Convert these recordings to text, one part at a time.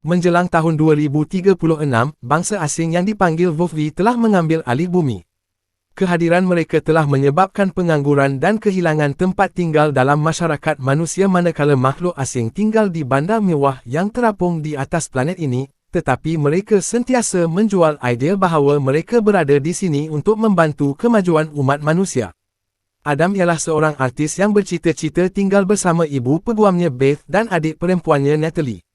Menjelang tahun 2036, bangsa asing yang dipanggil Wolfvi telah mengambil alih bumi. Kehadiran mereka telah menyebabkan pengangguran dan kehilangan tempat tinggal dalam masyarakat manusia manakala makhluk asing tinggal di bandar mewah yang terapung di atas planet ini, tetapi mereka sentiasa menjual idea bahawa mereka berada di sini untuk membantu kemajuan umat manusia. Adam ialah seorang artis yang bercita-cita tinggal bersama ibu peguamnya Beth dan adik perempuannya Natalie.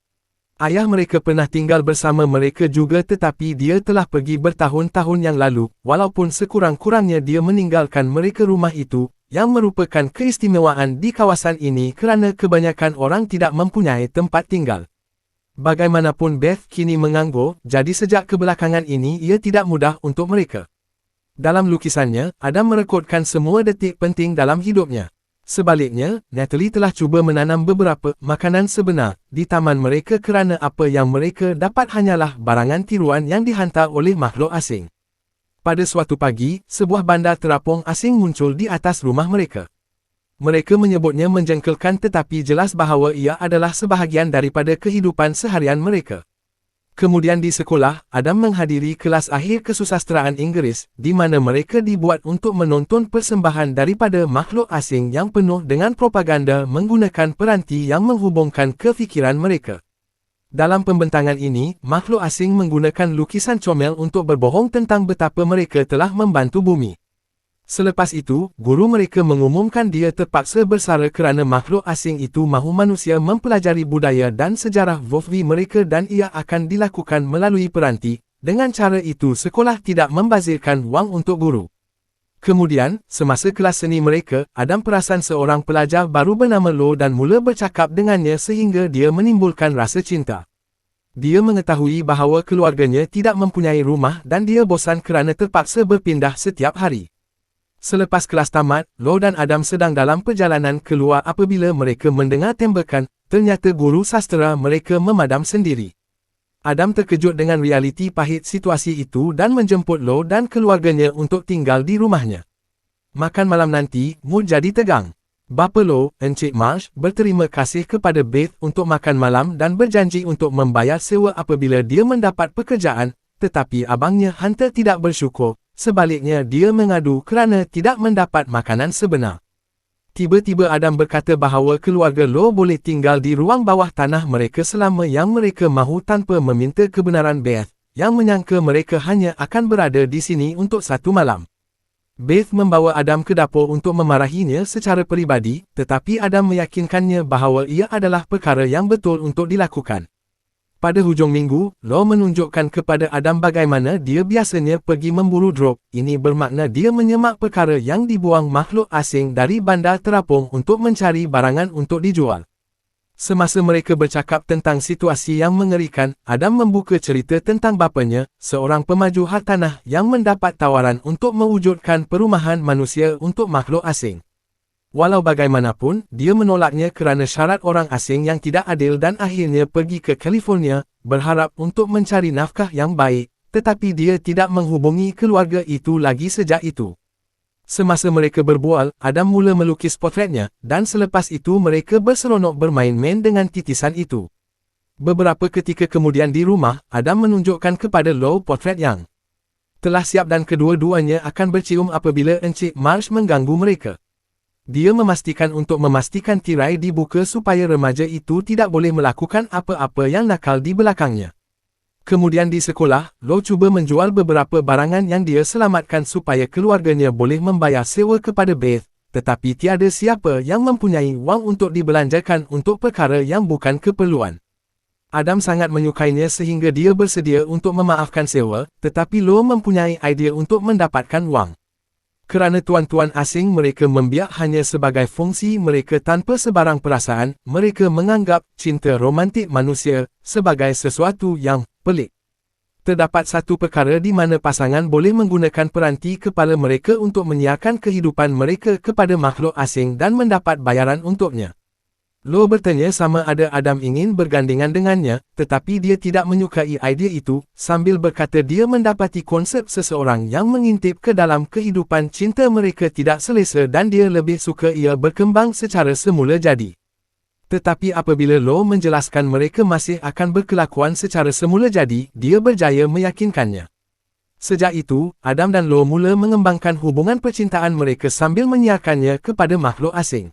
Ayah mereka pernah tinggal bersama mereka juga tetapi dia telah pergi bertahun-tahun yang lalu, walaupun sekurang-kurangnya dia meninggalkan mereka rumah itu, yang merupakan keistimewaan di kawasan ini kerana kebanyakan orang tidak mempunyai tempat tinggal. Bagaimanapun Beth kini menganggur, jadi sejak kebelakangan ini ia tidak mudah untuk mereka. Dalam lukisannya, Adam merekodkan semua detik penting dalam hidupnya. Sebaliknya, Natalie telah cuba menanam beberapa makanan sebenar di taman mereka kerana apa yang mereka dapat hanyalah barangan tiruan yang dihantar oleh makhluk asing. Pada suatu pagi, sebuah bandar terapung asing muncul di atas rumah mereka. Mereka menyebutnya menjengkelkan tetapi jelas bahawa ia adalah sebahagian daripada kehidupan seharian mereka. Kemudian di sekolah, Adam menghadiri kelas akhir kesusasteraan Inggeris, di mana mereka dibuat untuk menonton persembahan daripada makhluk asing yang penuh dengan propaganda menggunakan peranti yang menghubungkan kefikiran mereka. Dalam pembentangan ini, makhluk asing menggunakan lukisan comel untuk berbohong tentang betapa mereka telah membantu bumi. Selepas itu, guru mereka mengumumkan dia terpaksa bersara kerana makhluk asing itu mahu manusia mempelajari budaya dan sejarah Wolfvi mereka dan ia akan dilakukan melalui peranti. Dengan cara itu sekolah tidak membazirkan wang untuk guru. Kemudian, semasa kelas seni mereka, Adam perasan seorang pelajar baru bernama Lo dan mula bercakap dengannya sehingga dia menimbulkan rasa cinta. Dia mengetahui bahawa keluarganya tidak mempunyai rumah dan dia bosan kerana terpaksa berpindah setiap hari. Selepas kelas tamat, Lo dan Adam sedang dalam perjalanan keluar apabila mereka mendengar tembakan, ternyata guru sastera mereka memadam sendiri. Adam terkejut dengan realiti pahit situasi itu dan menjemput Lo dan keluarganya untuk tinggal di rumahnya. Makan malam nanti, mood jadi tegang. Bapa Lo, Encik Marsh, berterima kasih kepada Beth untuk makan malam dan berjanji untuk membayar sewa apabila dia mendapat pekerjaan, tetapi abangnya Hunter tidak bersyukur. Sebaliknya dia mengadu kerana tidak mendapat makanan sebenar. Tiba-tiba Adam berkata bahawa keluarga Lo boleh tinggal di ruang bawah tanah mereka selama yang mereka mahu tanpa meminta kebenaran Beth, yang menyangka mereka hanya akan berada di sini untuk satu malam. Beth membawa Adam ke dapur untuk memarahinya secara peribadi, tetapi Adam meyakinkannya bahawa ia adalah perkara yang betul untuk dilakukan. Pada hujung minggu, Lo menunjukkan kepada Adam bagaimana dia biasanya pergi memburu drog. Ini bermakna dia menyemak perkara yang dibuang makhluk asing dari bandar terapung untuk mencari barangan untuk dijual. Semasa mereka bercakap tentang situasi yang mengerikan, Adam membuka cerita tentang bapanya, seorang pemaju hartanah yang mendapat tawaran untuk mewujudkan perumahan manusia untuk makhluk asing. Walau bagaimanapun, dia menolaknya kerana syarat orang asing yang tidak adil dan akhirnya pergi ke California, berharap untuk mencari nafkah yang baik, tetapi dia tidak menghubungi keluarga itu lagi sejak itu. Semasa mereka berbual, Adam mula melukis potretnya, dan selepas itu mereka berseronok bermain-main dengan titisan itu. Beberapa ketika kemudian di rumah, Adam menunjukkan kepada Lo potret yang telah siap dan kedua-duanya akan bercium apabila Encik Marsh mengganggu mereka. Dia memastikan untuk memastikan tirai dibuka supaya remaja itu tidak boleh melakukan apa-apa yang nakal di belakangnya. Kemudian di sekolah, Lo cuba menjual beberapa barangan yang dia selamatkan supaya keluarganya boleh membayar sewa kepada Beth, tetapi tiada siapa yang mempunyai wang untuk dibelanjakan untuk perkara yang bukan keperluan. Adam sangat menyukainya sehingga dia bersedia untuk memaafkan sewa, tetapi Lo mempunyai idea untuk mendapatkan wang. Kerana tuan-tuan asing mereka membiak hanya sebagai fungsi mereka tanpa sebarang perasaan, mereka menganggap cinta romantik manusia sebagai sesuatu yang pelik. Terdapat satu perkara di mana pasangan boleh menggunakan peranti kepala mereka untuk menyiarkan kehidupan mereka kepada makhluk asing dan mendapat bayaran untuknya. Lo bertanya sama ada Adam ingin bergandengan dengannya, tetapi dia tidak menyukai idea itu, sambil berkata dia mendapati konsep seseorang yang mengintip ke dalam kehidupan cinta mereka tidak selesa dan dia lebih suka ia berkembang secara semula jadi. Tetapi apabila Lo menjelaskan mereka masih akan berkelakuan secara semula jadi, dia berjaya meyakinkannya. Sejak itu, Adam dan Lo mula mengembangkan hubungan percintaan mereka sambil menyiarkannya kepada makhluk asing.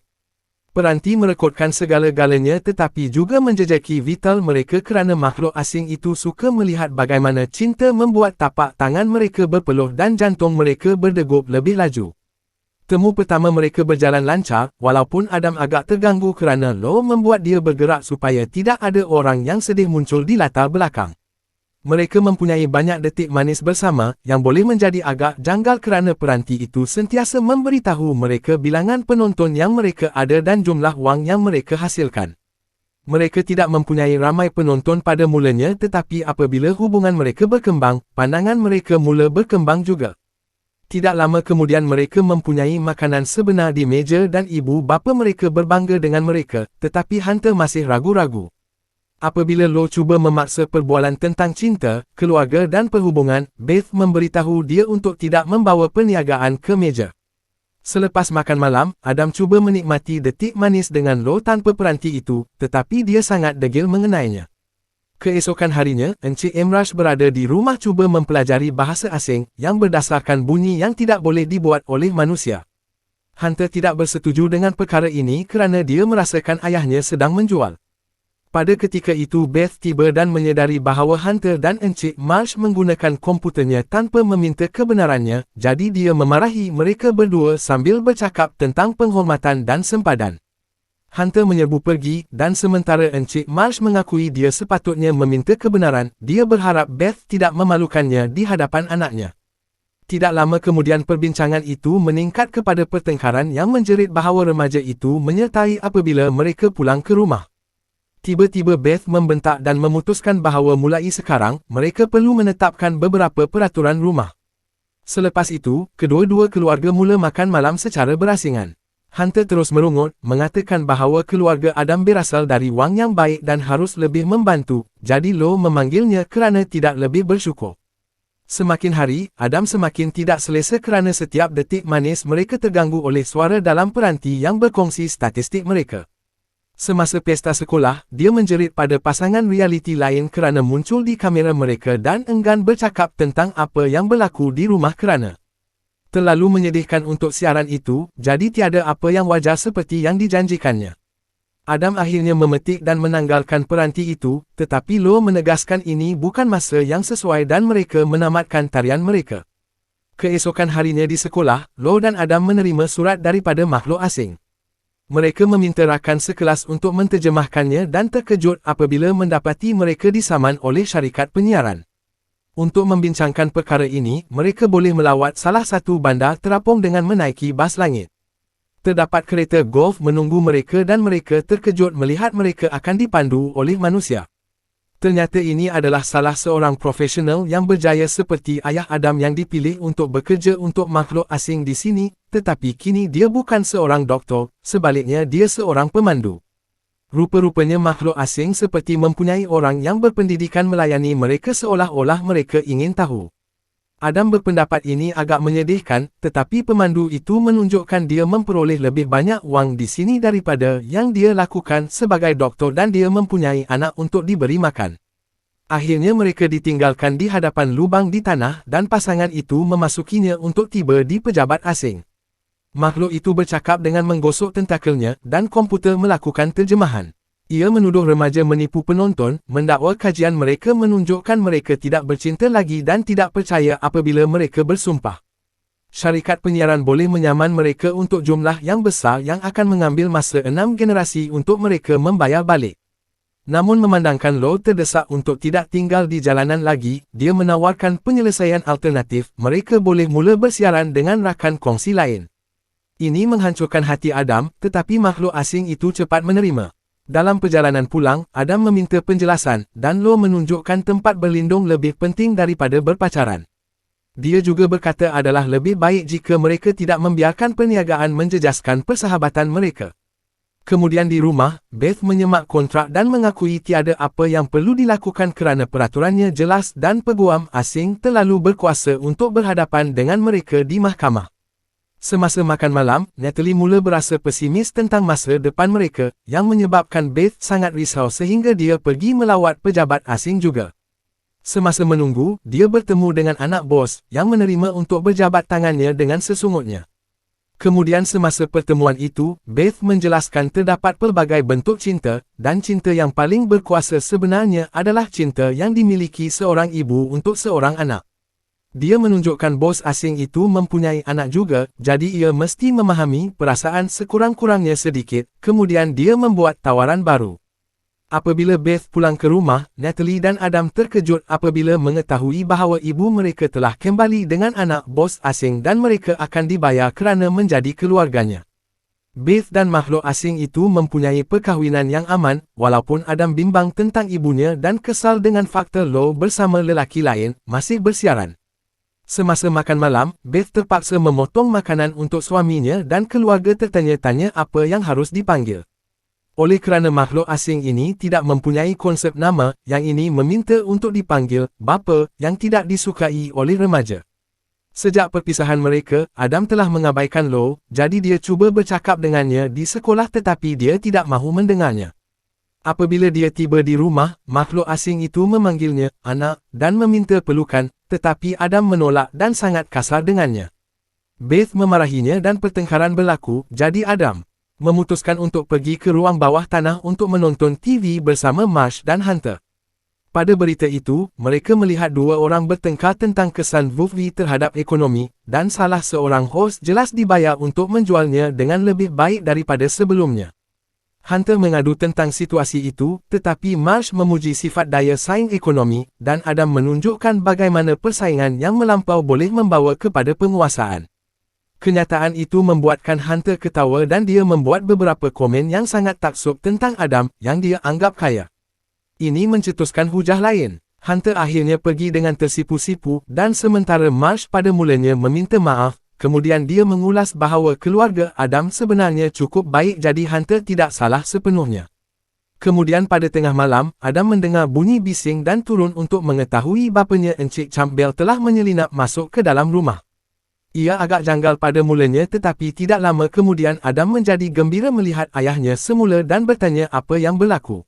Peranti merekodkan segala-galanya tetapi juga menjejaki vital mereka kerana makhluk asing itu suka melihat bagaimana cinta membuat tapak tangan mereka berpeluh dan jantung mereka berdegup lebih laju. Temu pertama mereka berjalan lancar, walaupun Adam agak terganggu kerana Lo membuat dia bergerak supaya tidak ada orang yang sedih muncul di latar belakang. Mereka mempunyai banyak detik manis bersama, yang boleh menjadi agak janggal kerana peranti itu sentiasa memberitahu mereka bilangan penonton yang mereka ada dan jumlah wang yang mereka hasilkan. Mereka tidak mempunyai ramai penonton pada mulanya tetapi apabila hubungan mereka berkembang, pandangan mereka mula berkembang juga. Tidak lama kemudian mereka mempunyai makanan sebenar di meja dan ibu bapa mereka berbangga dengan mereka, tetapi Hunter masih ragu-ragu. Apabila Lo cuba memaksa perbualan tentang cinta, keluarga dan perhubungan, Beth memberitahu dia untuk tidak membawa perniagaan ke meja. Selepas makan malam, Adam cuba menikmati detik manis dengan Lo tanpa peranti itu, tetapi dia sangat degil mengenainya. Keesokan harinya, Encik Emraj berada di rumah cuba mempelajari bahasa asing, yang berdasarkan bunyi yang tidak boleh dibuat oleh manusia. Hunter tidak bersetuju dengan perkara ini kerana dia merasakan ayahnya sedang menjual. Pada ketika itu Beth tiba dan menyedari bahawa Hunter dan Encik Marsh menggunakan komputernya tanpa meminta kebenarannya, jadi dia memarahi mereka berdua sambil bercakap tentang penghormatan dan sempadan. Hunter menyerbu pergi, dan sementara Encik Marsh mengakui dia sepatutnya meminta kebenaran, dia berharap Beth tidak memalukannya di hadapan anaknya. Tidak lama kemudian perbincangan itu meningkat kepada pertengkaran yang menjerit bahawa remaja itu menyertai apabila mereka pulang ke rumah. Tiba-tiba Beth membentak dan memutuskan bahawa mulai sekarang, mereka perlu menetapkan beberapa peraturan rumah. Selepas itu, kedua-dua keluarga mula makan malam secara berasingan. Hunter terus merungut, mengatakan bahawa keluarga Adam berasal dari wang yang baik dan harus lebih membantu, jadi Lo memanggilnya kerana tidak lebih bersyukur. Semakin hari, Adam semakin tidak selesa kerana setiap detik manis mereka terganggu oleh suara dalam peranti yang berkongsi statistik mereka. Semasa pesta sekolah, dia menjerit pada pasangan realiti lain kerana muncul di kamera mereka dan enggan bercakap tentang apa yang berlaku di rumah kerana terlalu menyedihkan untuk siaran itu, jadi tiada apa yang wajar seperti yang dijanjikannya. Adam akhirnya memetik dan menanggalkan peranti itu, tetapi Lo menegaskan ini bukan masa yang sesuai dan mereka menamatkan tarian mereka. Keesokan harinya di sekolah, Lo dan Adam menerima surat daripada makhluk asing. Mereka meminta rakan sekelas untuk menterjemahkannya dan terkejut apabila mendapati mereka disaman oleh syarikat penyiaran. Untuk membincangkan perkara ini, mereka boleh melawat salah satu bandar terapung dengan menaiki bas langit. Terdapat kereta golf menunggu mereka dan mereka terkejut melihat mereka akan dipandu oleh manusia. Ternyata ini adalah salah seorang profesional yang berjaya seperti ayah Adam yang dipilih untuk bekerja untuk makhluk asing di sini, tetapi kini dia bukan seorang doktor, sebaliknya dia seorang pemandu. Rupa-rupanya makhluk asing seperti mempunyai orang yang berpendidikan melayani mereka seolah-olah mereka ingin tahu. Adam berpendapat ini agak menyedihkan, tetapi pemandu itu menunjukkan dia memperoleh lebih banyak wang di sini daripada yang dia lakukan sebagai doktor dan dia mempunyai anak untuk diberi makan. Akhirnya mereka ditinggalkan di hadapan lubang di tanah dan pasangan itu memasukinya untuk tiba di pejabat asing. Makhluk itu bercakap dengan menggosok tentakelnya dan komputer melakukan terjemahan. Ia menuduh remaja menipu penonton, mendakwa kajian mereka menunjukkan mereka tidak bercinta lagi dan tidak percaya apabila mereka bersumpah. Syarikat penyiaran boleh menyaman mereka untuk jumlah yang besar yang akan mengambil masa 6 generasi untuk mereka membayar balik. Namun memandangkan Lo terdesak untuk tidak tinggal di jalanan lagi, dia menawarkan penyelesaian alternatif, mereka boleh mula bersiaran dengan rakan kongsi lain. Ini menghancurkan hati Adam, tetapi makhluk asing itu cepat menerima. Dalam perjalanan pulang, Adam meminta penjelasan, dan Lo menunjukkan tempat berlindung lebih penting daripada berpacaran. Dia juga berkata adalah lebih baik jika mereka tidak membiarkan perniagaan menjejaskan persahabatan mereka. Kemudian di rumah, Beth menyemak kontrak dan mengakui tiada apa yang perlu dilakukan kerana peraturannya jelas dan peguam asing terlalu berkuasa untuk berhadapan dengan mereka di mahkamah. Semasa makan malam, Natalie mula berasa pesimis tentang masa depan mereka, yang menyebabkan Beth sangat risau sehingga dia pergi melawat pejabat asing juga. Semasa menunggu, dia bertemu dengan anak bos, yang menerima untuk berjabat tangannya dengan sesungguhnya. Kemudian semasa pertemuan itu, Beth menjelaskan terdapat pelbagai bentuk cinta, dan cinta yang paling berkuasa sebenarnya adalah cinta yang dimiliki seorang ibu untuk seorang anak. Dia menunjukkan bos asing itu mempunyai anak juga, jadi ia mesti memahami perasaan sekurang-kurangnya sedikit, kemudian dia membuat tawaran baru. Apabila Beth pulang ke rumah, Natalie dan Adam terkejut apabila mengetahui bahawa ibu mereka telah kembali dengan anak bos asing dan mereka akan dibayar kerana menjadi keluarganya. Beth dan makhluk asing itu mempunyai perkahwinan yang aman, walaupun Adam bimbang tentang ibunya dan kesal dengan fakta Lo bersama lelaki lain, masih bersiaran. Semasa makan malam, Beth terpaksa memotong makanan untuk suaminya dan keluarga tertanya-tanya apa yang harus dipanggil. Oleh kerana makhluk asing ini tidak mempunyai konsep nama, yang ini meminta untuk dipanggil bapa yang tidak disukai oleh remaja. Sejak perpisahan mereka, Adam telah mengabaikan Lo, jadi dia cuba bercakap dengannya di sekolah tetapi dia tidak mahu mendengarnya. Apabila dia tiba di rumah, makhluk asing itu memanggilnya anak dan meminta pelukan, tetapi Adam menolak dan sangat kasar dengannya. Beth memarahinya dan pertengkaran berlaku, jadi Adam memutuskan untuk pergi ke ruang bawah tanah untuk menonton TV bersama Marsh dan Hunter. Pada berita itu, mereka melihat dua orang bertengkar tentang kesan Wolfie terhadap ekonomi, dan salah seorang hos jelas dibayar untuk menjualnya dengan lebih baik daripada sebelumnya. Hunter mengadu tentang situasi itu, tetapi Marsh memuji sifat daya saing ekonomi, dan Adam menunjukkan bagaimana persaingan yang melampau boleh membawa kepada penguasaan. Kenyataan itu membuatkan Hunter ketawa dan dia membuat beberapa komen yang sangat taksub tentang Adam, yang dia anggap kaya. Ini mencetuskan hujah lain. Hunter akhirnya pergi dengan tersipu-sipu, dan sementara Marsh pada mulanya meminta maaf, kemudian dia mengulas bahawa keluarga Adam sebenarnya cukup baik jadi Hunter tidak salah sepenuhnya. Kemudian pada tengah malam, Adam mendengar bunyi bising dan turun untuk mengetahui bapanya Encik Campbell telah menyelinap masuk ke dalam rumah. Ia agak janggal pada mulanya tetapi tidak lama kemudian Adam menjadi gembira melihat ayahnya semula dan bertanya apa yang berlaku.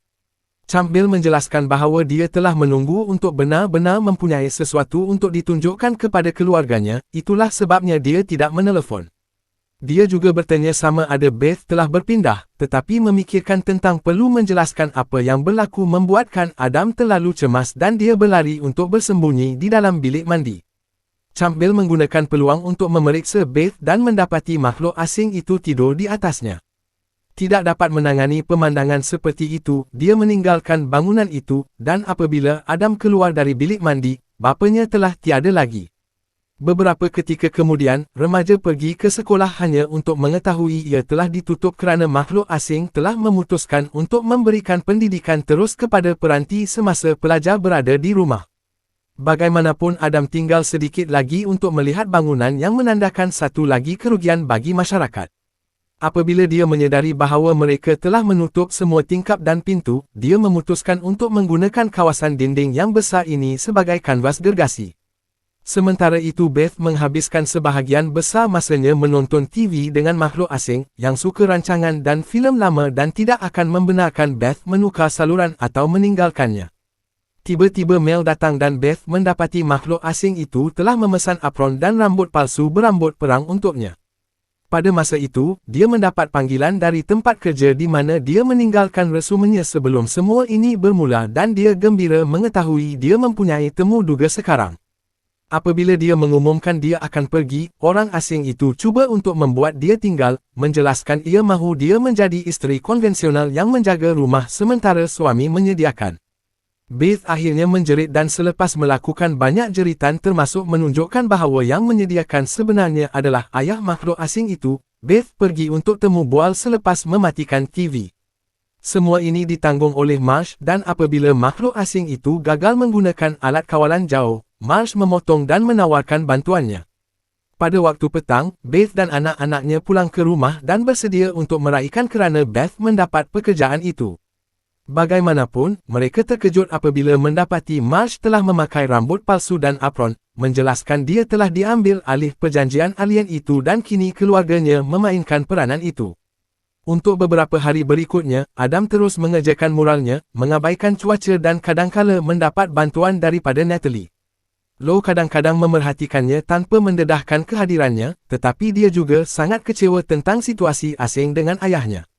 Campbell menjelaskan bahawa dia telah menunggu untuk benar-benar mempunyai sesuatu untuk ditunjukkan kepada keluarganya, itulah sebabnya dia tidak menelefon. Dia juga bertanya sama ada Beth telah berpindah, tetapi memikirkan tentang perlu menjelaskan apa yang berlaku membuatkan Adam terlalu cemas dan dia berlari untuk bersembunyi di dalam bilik mandi. Campbell menggunakan peluang untuk memeriksa Beth dan mendapati makhluk asing itu tidur di atasnya. Tidak dapat menangani pemandangan seperti itu, dia meninggalkan bangunan itu, dan apabila Adam keluar dari bilik mandi, bapanya telah tiada lagi. Beberapa ketika kemudian, remaja pergi ke sekolah hanya untuk mengetahui ia telah ditutup kerana makhluk asing telah memutuskan untuk memberikan pendidikan terus kepada peranti semasa pelajar berada di rumah. Bagaimanapun Adam tinggal sedikit lagi untuk melihat bangunan yang menandakan satu lagi kerugian bagi masyarakat. Apabila dia menyedari bahawa mereka telah menutup semua tingkap dan pintu, dia memutuskan untuk menggunakan kawasan dinding yang besar ini sebagai kanvas gergasi. Sementara itu Beth menghabiskan sebahagian besar masanya menonton TV dengan makhluk asing, yang suka rancangan dan filem lama dan tidak akan membenarkan Beth menukar saluran atau meninggalkannya. Tiba-tiba Mel datang dan Beth mendapati makhluk asing itu telah memesan apron dan rambut palsu berambut perang untuknya. Pada masa itu, dia mendapat panggilan dari tempat kerja di mana dia meninggalkan resumenya sebelum semua ini bermula dan dia gembira mengetahui dia mempunyai temu duga sekarang. Apabila dia mengumumkan dia akan pergi, orang asing itu cuba untuk membuat dia tinggal, menjelaskan ia mahu dia menjadi isteri konvensional yang menjaga rumah sementara suami menyediakan. Beth akhirnya menjerit dan selepas melakukan banyak jeritan termasuk menunjukkan bahawa yang menyediakan sebenarnya adalah ayah makhluk asing itu, Beth pergi untuk temu bual selepas mematikan TV. Semua ini ditanggung oleh Marsh dan apabila makhluk asing itu gagal menggunakan alat kawalan jauh, Marsh memotong dan menawarkan bantuannya. Pada waktu petang, Beth dan anak-anaknya pulang ke rumah dan bersedia untuk meraihkan kerana Beth mendapat pekerjaan itu. Bagaimanapun, mereka terkejut apabila mendapati Marge telah memakai rambut palsu dan apron, menjelaskan dia telah diambil alih perjanjian alien itu dan kini keluarganya memainkan peranan itu. Untuk beberapa hari berikutnya, Adam terus mengerjakan muralnya, mengabaikan cuaca dan kadangkala mendapat bantuan daripada Natalie. Lo kadang-kadang memerhatikannya tanpa mendedahkan kehadirannya, tetapi dia juga sangat kecewa tentang situasi asing dengan ayahnya.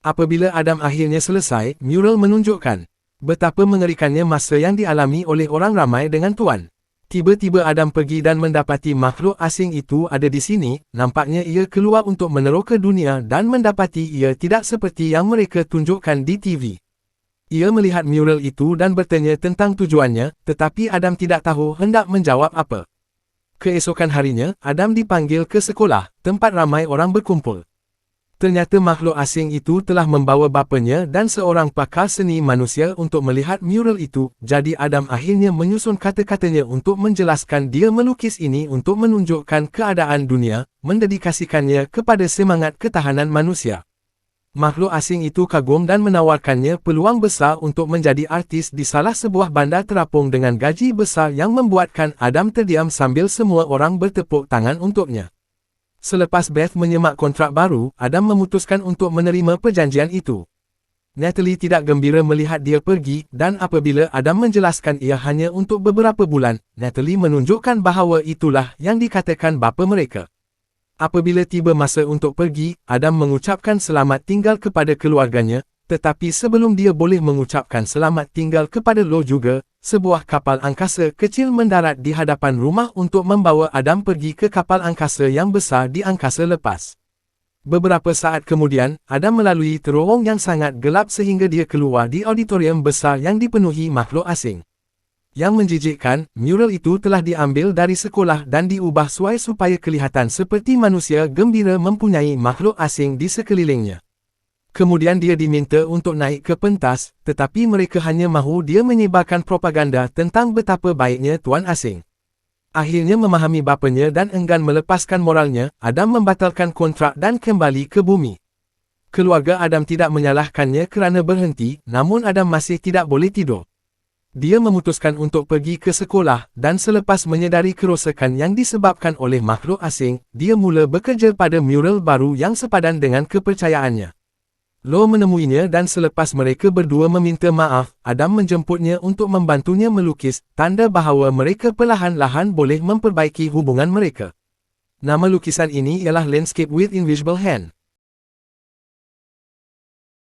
Apabila Adam akhirnya selesai, mural menunjukkan betapa mengerikannya masa yang dialami oleh orang ramai dengan Tuan. Tiba-tiba Adam pergi dan mendapati makhluk asing itu ada di sini, nampaknya ia keluar untuk meneroka dunia dan mendapati ia tidak seperti yang mereka tunjukkan di TV. Ia melihat mural itu dan bertanya tentang tujuannya, tetapi Adam tidak tahu hendak menjawab apa. Keesokan harinya, Adam dipanggil ke sekolah, tempat ramai orang berkumpul. Ternyata makhluk asing itu telah membawa bapanya dan seorang pakar seni manusia untuk melihat mural itu, jadi Adam akhirnya menyusun kata-katanya untuk menjelaskan dia melukis ini untuk menunjukkan keadaan dunia, mendedikasikannya kepada semangat ketahanan manusia. Makhluk asing itu kagum dan menawarkannya peluang besar untuk menjadi artis di salah sebuah bandar terapung dengan gaji besar yang membuatkan Adam terdiam sambil semua orang bertepuk tangan untuknya. Selepas Beth menyemak kontrak baru, Adam memutuskan untuk menerima perjanjian itu. Natalie tidak gembira melihat dia pergi, dan apabila Adam menjelaskan ia hanya untuk beberapa bulan, Natalie menunjukkan bahawa itulah yang dikatakan bapa mereka. Apabila tiba masa untuk pergi, Adam mengucapkan selamat tinggal kepada keluarganya, tetapi sebelum dia boleh mengucapkan selamat tinggal kepada Lo juga, sebuah kapal angkasa kecil mendarat di hadapan rumah untuk membawa Adam pergi ke kapal angkasa yang besar di angkasa lepas. Beberapa saat kemudian, Adam melalui terowong yang sangat gelap sehingga dia keluar di auditorium besar yang dipenuhi makhluk asing. Yang menjijikkan, mural itu telah diambil dari sekolah dan diubah sesuai supaya kelihatan seperti manusia gembira mempunyai makhluk asing di sekelilingnya. Kemudian dia diminta untuk naik ke pentas, tetapi mereka hanya mahu dia menyebarkan propaganda tentang betapa baiknya tuan asing. Akhirnya memahami bapanya dan enggan melepaskan moralnya, Adam membatalkan kontrak dan kembali ke bumi. Keluarga Adam tidak menyalahkannya kerana berhenti, namun Adam masih tidak boleh tidur. Dia memutuskan untuk pergi ke sekolah, dan selepas menyedari kerosakan yang disebabkan oleh makhluk asing, dia mula bekerja pada mural baru yang sepadan dengan kepercayaannya. Lo menemuinya dan selepas mereka berdua meminta maaf, Adam menjemputnya untuk membantunya melukis, tanda bahawa mereka perlahan-lahan boleh memperbaiki hubungan mereka. Nama lukisan ini ialah Landscape with Invisible Hand.